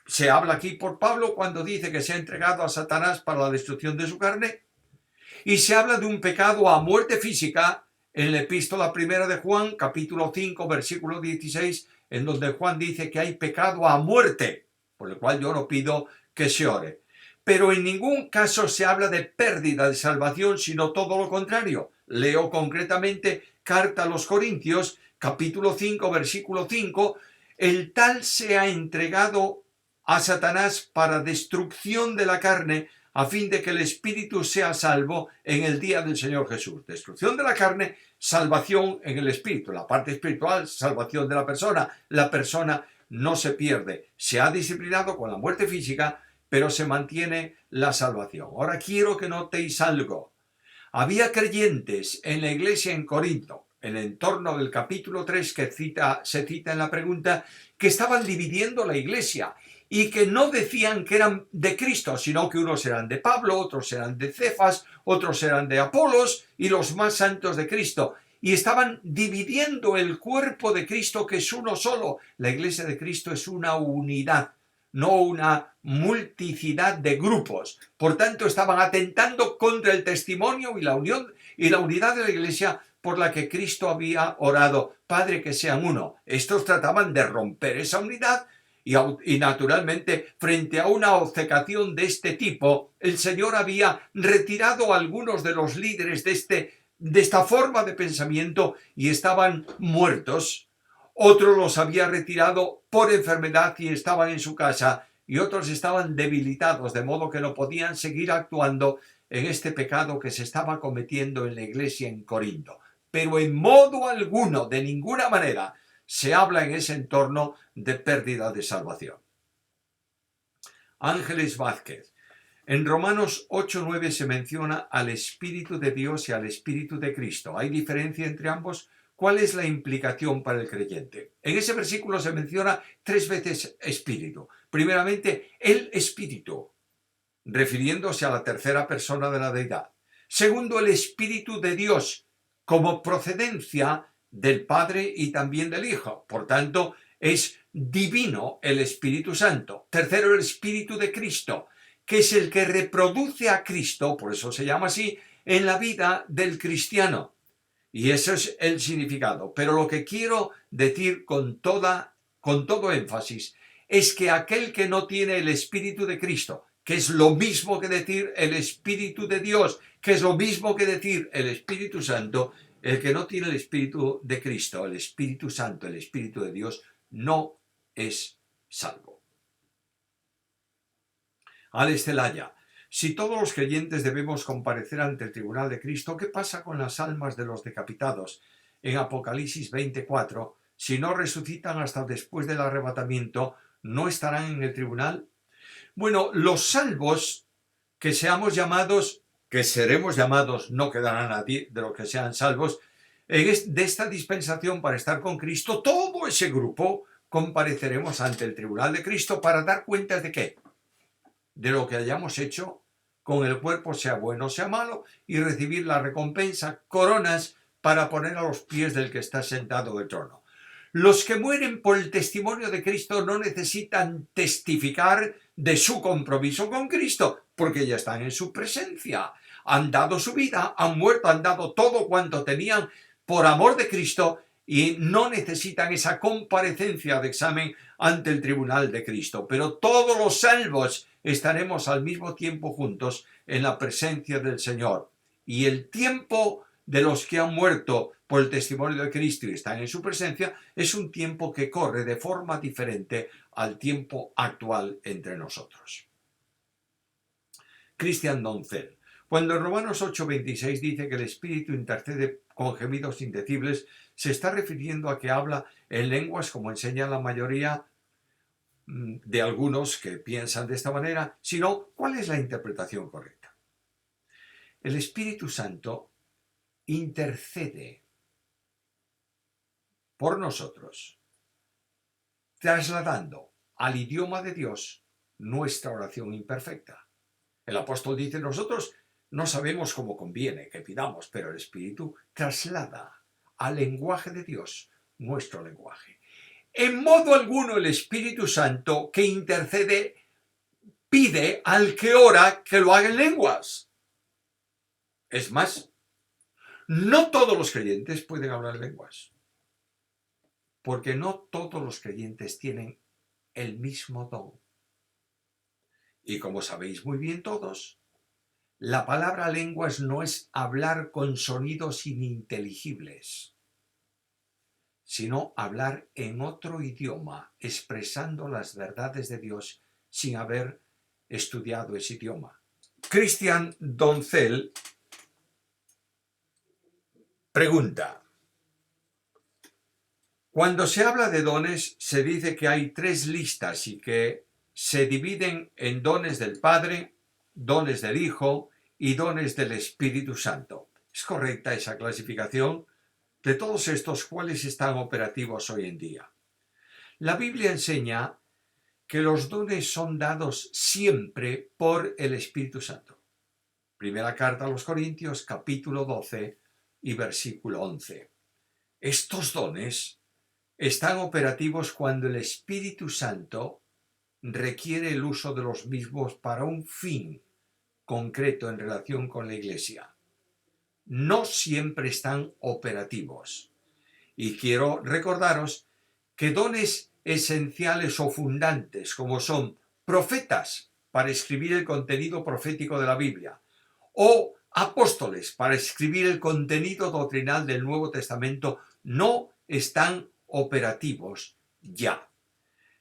se habla aquí por Pablo cuando dice que se ha entregado a Satanás para la destrucción de su carne, y se habla de un pecado a muerte física en la epístola primera de Juan, capítulo 5, versículo 16, en donde Juan dice que hay pecado a muerte, por el cual yo no pido que se ore. Pero en ningún caso se habla de pérdida de salvación, sino todo lo contrario. Leo concretamente carta a los Corintios, capítulo 5, versículo 5, el tal se ha entregado a Satanás para destrucción de la carne, a fin de que el espíritu sea salvo en el día del Señor Jesús. Destrucción de la carne, salvación en el espíritu. La parte espiritual, salvación de la persona. La persona no se pierde. Se ha disciplinado con la muerte física, pero se mantiene la salvación. Ahora quiero que notéis algo. Había creyentes en la iglesia en Corinto, en el entorno del capítulo 3 que se cita en la pregunta, que estaban dividiendo la iglesia y que no decían que eran de Cristo, sino que unos eran de Pablo, otros eran de Cefas, otros eran de Apolos y los más santos de Cristo. Y estaban dividiendo el cuerpo de Cristo, que es uno solo. La iglesia de Cristo es una unidad, no una multiplicidad de grupos. Por tanto, estaban atentando contra el testimonio y la unión y la unidad de la iglesia por la que Cristo había orado: Padre, que sean uno. Estos trataban de romper esa unidad Y naturalmente, frente a una obcecación de este tipo, el Señor había retirado a algunos de los líderes de esta forma de pensamiento y estaban muertos. Otros los había retirado por enfermedad y estaban en su casa, y otros estaban debilitados, de modo que no podían seguir actuando en este pecado que se estaba cometiendo en la iglesia en Corinto. Pero en modo alguno, de ninguna manera, se habla en ese entorno de pérdida de salvación. Ángeles Vázquez. En Romanos 8:9 se menciona al Espíritu de Dios y al Espíritu de Cristo. ¿Hay diferencia entre ambos? ¿Cuál es la implicación para el creyente? En ese versículo se menciona 3 veces Espíritu. Primeramente, el Espíritu, refiriéndose a la tercera persona de la deidad. Segundo, el Espíritu de Dios, como procedencia del Padre y también del Hijo. Por tanto, es divino el Espíritu Santo. Tercero, el Espíritu de Cristo, que es el que reproduce a Cristo, por eso se llama así, en la vida del cristiano. Y ese es el significado. Pero lo que quiero decir con todo énfasis es que aquel que no tiene el Espíritu de Cristo, que es lo mismo que decir el Espíritu de Dios, que es lo mismo que decir el Espíritu Santo, el que no tiene el Espíritu de Cristo, el Espíritu Santo, el Espíritu de Dios, no es salvo. Alex Celaya. Si todos los creyentes debemos comparecer ante el tribunal de Cristo, ¿qué pasa con las almas de los decapitados? En Apocalipsis 24, si no resucitan hasta después del arrebatamiento, ¿no estarán en el tribunal? Bueno, los salvos que seamos llamados, que seremos llamados, no quedará nadie de los que sean salvos, de esta dispensación para estar con Cristo, todo ese grupo compareceremos ante el tribunal de Cristo para dar cuenta de qué, de lo que hayamos hecho con el cuerpo, sea bueno o sea malo, y recibir la recompensa, coronas, para poner a los pies del que está sentado en el trono. Los que mueren por el testimonio de Cristo no necesitan testificar de su compromiso con Cristo, porque ya están en su presencia. Han dado su vida, han muerto, han dado todo cuanto tenían por amor de Cristo y no necesitan esa comparecencia de examen ante el tribunal de Cristo. Pero todos los salvos estaremos al mismo tiempo juntos en la presencia del Señor. Y el tiempo de los que han muerto por el testimonio de Cristo y están en su presencia es un tiempo que corre de forma diferente al tiempo actual entre nosotros. Cristian Doncel. Cuando en Romanos 8:26 dice que el Espíritu intercede con gemidos indecibles, se está refiriendo a que habla en lenguas, como enseña la mayoría de algunos que piensan de esta manera, sino ¿cuál es la interpretación correcta? El Espíritu Santo intercede por nosotros, trasladando al idioma de Dios nuestra oración imperfecta. El apóstol dice, nosotros no sabemos cómo conviene que pidamos, pero el Espíritu traslada al lenguaje de Dios nuestro lenguaje. En modo alguno el Espíritu Santo que intercede pide al que ora que lo haga en lenguas. Es más, no todos los creyentes pueden hablar lenguas, porque no todos los creyentes tienen el mismo don. Y como sabéis muy bien todos, la palabra lenguas no es hablar con sonidos ininteligibles, sino hablar en otro idioma, expresando las verdades de Dios sin haber estudiado ese idioma. Cristian Doncel pregunta, cuando se habla de dones se dice que hay 3 listas y que se dividen en dones del Padre, dones del Hijo y dones del Espíritu Santo. ¿Es correcta esa clasificación? De todos estos, ¿cuáles están operativos hoy en día? La Biblia enseña que los dones son dados siempre por el Espíritu Santo. Primera carta a los Corintios, capítulo 12 y versículo 11. Estos dones están operativos cuando el Espíritu Santo requiere el uso de los mismos para un fin concreto en relación con la Iglesia. No siempre están operativos. Y quiero recordaros que dones esenciales o fundantes, como son profetas para escribir el contenido profético de la Biblia, o apóstoles para escribir el contenido doctrinal del Nuevo Testamento, no están operativos ya.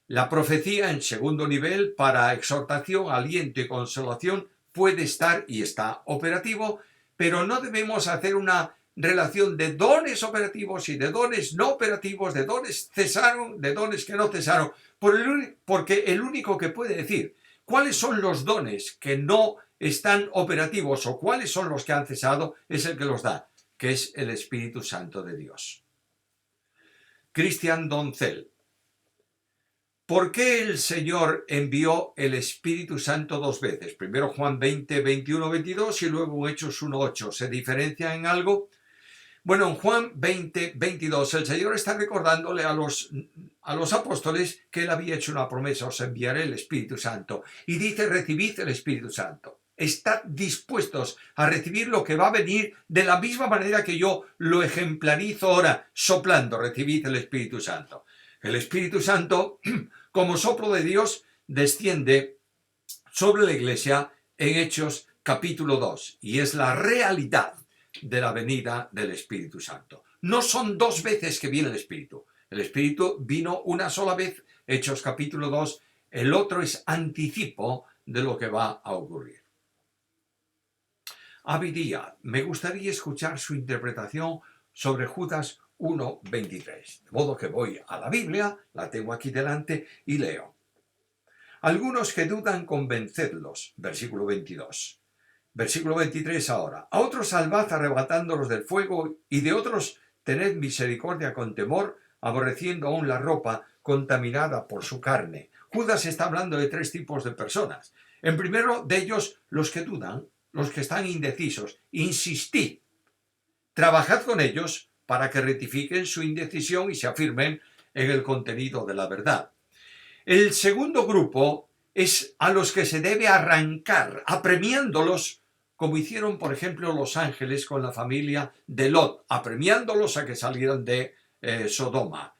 La profecía en segundo nivel para exhortación, aliento y consolación puede estar y está operativo, pero no debemos hacer una relación de dones operativos y de dones no operativos, de dones cesaron, de dones que no cesaron, porque el único que puede decir cuáles son los dones que no están operativos o cuáles son los que han cesado es el que los da, que es el Espíritu Santo de Dios. Cristian Doncel. ¿Por qué el Señor envió el Espíritu Santo dos veces? Primero Juan 20, 21, 22 y luego Hechos 1, 8. ¿Se diferencia en algo? Bueno, en Juan 20, 22 el Señor está recordándole a los apóstoles que Él había hecho una promesa: os enviaré el Espíritu Santo. Y dice: recibid el Espíritu Santo. Estad dispuestos a recibir lo que va a venir de la misma manera que yo lo ejemplarizo ahora, soplando: recibid el Espíritu Santo. El Espíritu Santo, como soplo de Dios, desciende sobre la Iglesia en Hechos capítulo 2 y es la realidad de la venida del Espíritu Santo. No son dos veces que viene el Espíritu. El Espíritu vino una sola vez, Hechos capítulo 2, el otro es anticipo de lo que va a ocurrir. Abidía, me gustaría escuchar su interpretación sobre Judas 1:23. De modo que voy a la Biblia, la tengo aquí delante y leo. Algunos que dudan, convencedlos, versículo 22. Versículo 23 ahora. A otros salvad arrebatándolos del fuego, y de otros tened misericordia con temor, aborreciendo aún la ropa contaminada por su carne. Judas está hablando de tres tipos de personas. En primero de ellos, los que dudan, los que están indecisos. Insistid, trabajad con ellos para que rectifiquen su indecisión y se afirmen en el contenido de la verdad. El segundo grupo es a los que se debe arrancar, apremiándolos, como hicieron, por ejemplo, los ángeles con la familia de Lot, apremiándolos a que salieran de Sodoma.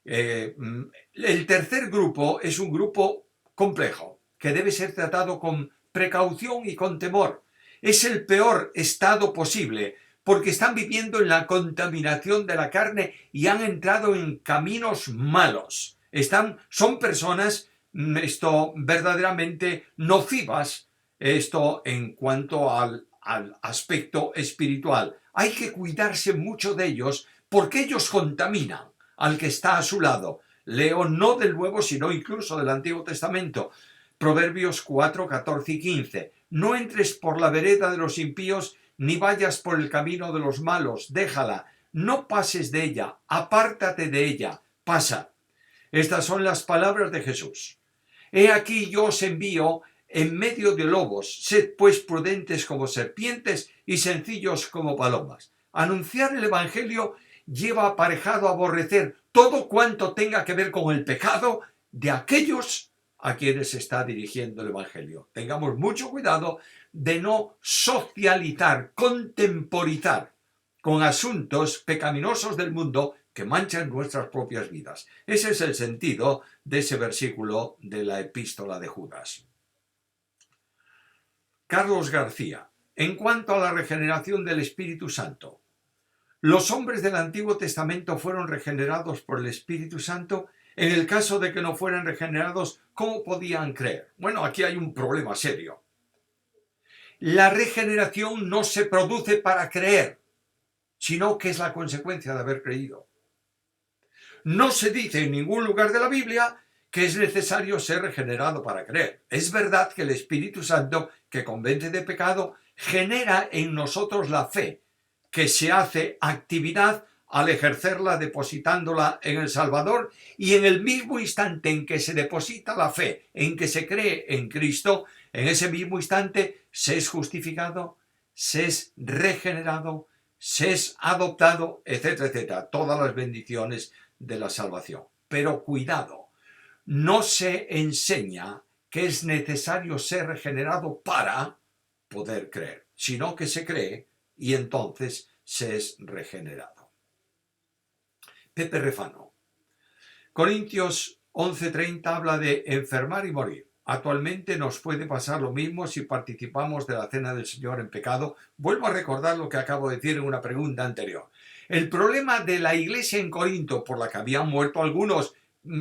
El tercer grupo es un grupo complejo, que debe ser tratado con precaución y con temor. Es el peor estado posible, porque están viviendo en la contaminación de la carne y han entrado en caminos malos. Son personas verdaderamente nocivas en cuanto al aspecto espiritual. Hay que cuidarse mucho de ellos porque ellos contaminan al que está a su lado. Leo no del Nuevo, sino incluso del Antiguo Testamento. Proverbios 4, 14 y 15. No entres por la vereda de los impíos, ni vayas por el camino de los malos. Déjala, no pases de ella, apártate de ella, pasa. Estas son las palabras de Jesús. He aquí yo os envío en medio de lobos. Sed pues prudentes como serpientes y sencillos como palomas. Anunciar el Evangelio lleva aparejado aborrecer todo cuanto tenga que ver con el pecado de aquellos a quienes se está dirigiendo el Evangelio. Tengamos mucho cuidado de no socializar, contemporizar con asuntos pecaminosos del mundo que manchan nuestras propias vidas. Ese es el sentido de ese versículo de la epístola de Judas. Carlos García, en cuanto a la regeneración del Espíritu Santo, ¿los hombres del Antiguo Testamento fueron regenerados por el Espíritu Santo? En el caso de que no fueran regenerados, ¿cómo podían creer? Bueno, aquí hay un problema serio. La regeneración no se produce para creer, sino que es la consecuencia de haber creído. No se dice en ningún lugar de la Biblia que es necesario ser regenerado para creer. Es verdad que el Espíritu Santo, que convence de pecado, genera en nosotros la fe, que se hace actividad al ejercerla depositándola en el Salvador, y en el mismo instante en que se deposita la fe, en que se cree en Cristo, en ese mismo instante se es justificado, se es regenerado, se es adoptado, etcétera, etcétera. Todas las bendiciones de la salvación. Pero cuidado, no se enseña que es necesario ser regenerado para poder creer, sino que se cree y entonces se es regenerado. Pepe Refano. Corintios 11:30 habla de enfermar y morir. Actualmente nos puede pasar lo mismo si participamos de la cena del Señor en pecado. Vuelvo a recordar lo que acabo de decir en una pregunta anterior. El problema de la iglesia en Corinto, por la que habían muerto algunos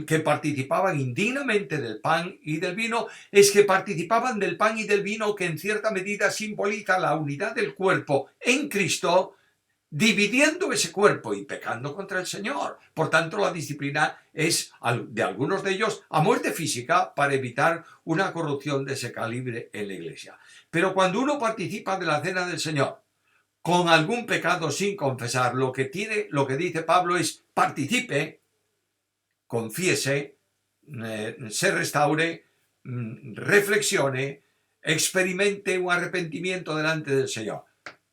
que participaban indignamente del pan y del vino, es que participaban del pan y del vino, que en cierta medida simboliza la unidad del cuerpo en Cristo, dividiendo ese cuerpo y pecando contra el Señor. Por tanto, la disciplina es de algunos de ellos a muerte física para evitar una corrupción de ese calibre en la iglesia. Pero cuando uno participa de la cena del Señor con algún pecado sin confesar, lo que dice Pablo es: participe, confiese, se restaure, reflexione, experimente un arrepentimiento delante del Señor.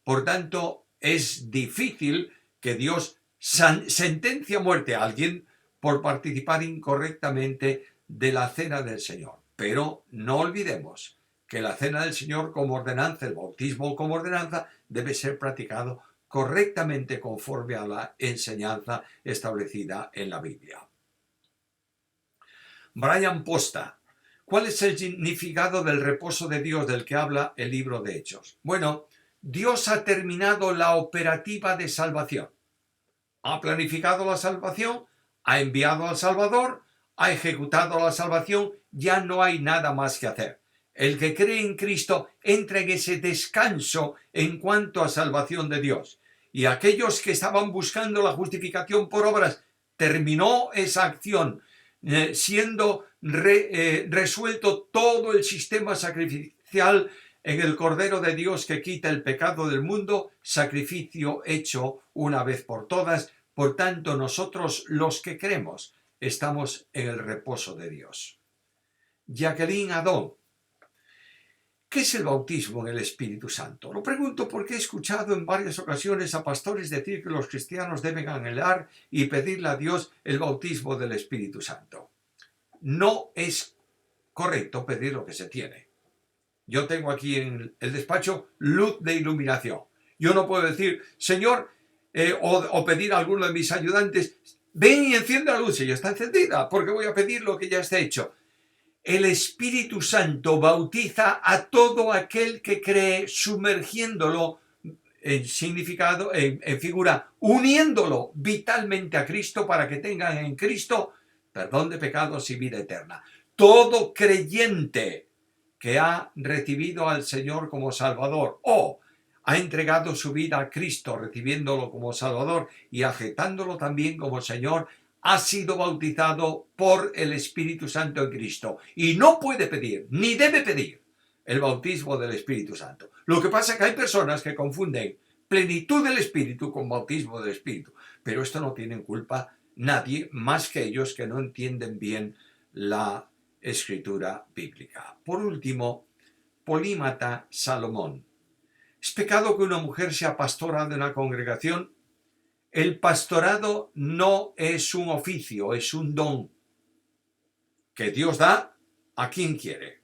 Por tanto, es difícil que Dios sentencie a muerte a alguien por participar incorrectamente de la cena del Señor. Pero no olvidemos que la cena del Señor como ordenanza, el bautismo como ordenanza, debe ser practicado correctamente conforme a la enseñanza establecida en la Biblia. Brian Posta: ¿cuál es el significado del reposo de Dios del que habla el libro de Hechos? Bueno, Dios ha terminado la operativa de salvación. Ha planificado la salvación, ha enviado al Salvador, ha ejecutado la salvación, ya no hay nada más que hacer. El que cree en Cristo entra en ese descanso en cuanto a salvación de Dios. Y aquellos que estaban buscando la justificación por obras, terminó esa acción, siendo resuelto todo el sistema sacrificial en el Cordero de Dios que quita el pecado del mundo, sacrificio hecho una vez por todas. Por tanto, nosotros los que creemos estamos en el reposo de Dios. Jacqueline Adón: ¿qué es el bautismo en el Espíritu Santo? Lo pregunto porque he escuchado en varias ocasiones a pastores decir que los cristianos deben anhelar y pedirle a Dios el bautismo del Espíritu Santo. No es correcto pedir lo que se tiene. Yo tengo aquí en el despacho luz de iluminación. Yo no puedo decir: Señor, o pedir a alguno de mis ayudantes: ven y enciende la luz. Y ya está encendida, porque voy a pedir lo que ya está hecho. El Espíritu Santo bautiza a todo aquel que cree, sumergiéndolo en significado, en figura, uniéndolo vitalmente a Cristo para que tengan en Cristo perdón de pecados y vida eterna. Todo creyente que ha recibido al Señor como Salvador o ha entregado su vida a Cristo recibiéndolo como Salvador y aceptándolo también como Señor, ha sido bautizado por el Espíritu Santo en Cristo y no puede pedir, ni debe pedir, el bautismo del Espíritu Santo. Lo que pasa es que hay personas que confunden plenitud del Espíritu con bautismo del Espíritu, pero esto no tiene culpa nadie más que ellos, que no entienden bien la escritura bíblica. Por último, Polímata Salomón: ¿es pecado que una mujer sea pastora de una congregación? El pastorado no es un oficio, es un don que Dios da a quien quiere.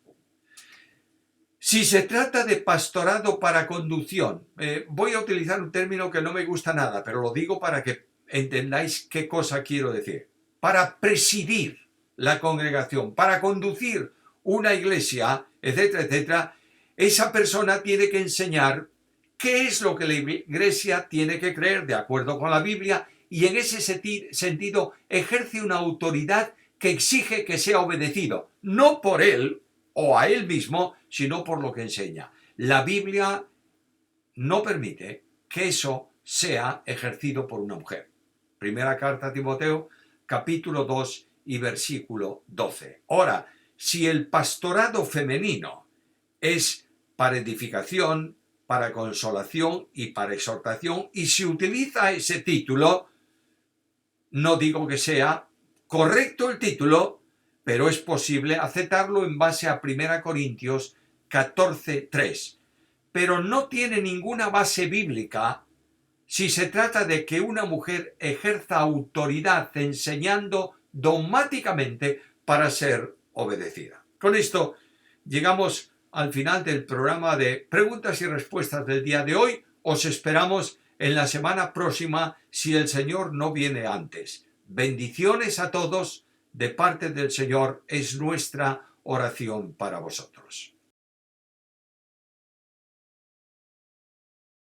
Si se trata de pastorado para conducción, voy a utilizar un término que no me gusta nada, pero lo digo para que entendáis qué cosa quiero decir. Para presidir la congregación, para conducir una iglesia, etcétera, etcétera, esa persona tiene que enseñar qué es lo que la iglesia tiene que creer de acuerdo con la Biblia, y en ese sentido ejerce una autoridad que exige que sea obedecido, no por él o a él mismo, sino por lo que enseña. La Biblia no permite que eso sea ejercido por una mujer. Primera carta a Timoteo, capítulo 2 y versículo 12. Ahora, si el pastorado femenino es para edificación, para consolación y para exhortación, y si utiliza ese título, no digo que sea correcto el título, pero es posible aceptarlo en base a 1 Corintios 14:3. Pero no tiene ninguna base bíblica si se trata de que una mujer ejerza autoridad enseñando dogmáticamente para ser obedecida. Con esto llegamos al final del programa de preguntas y respuestas del día de hoy. Os esperamos en la semana próxima si el Señor no viene antes. Bendiciones a todos de parte del Señor es nuestra oración para vosotros.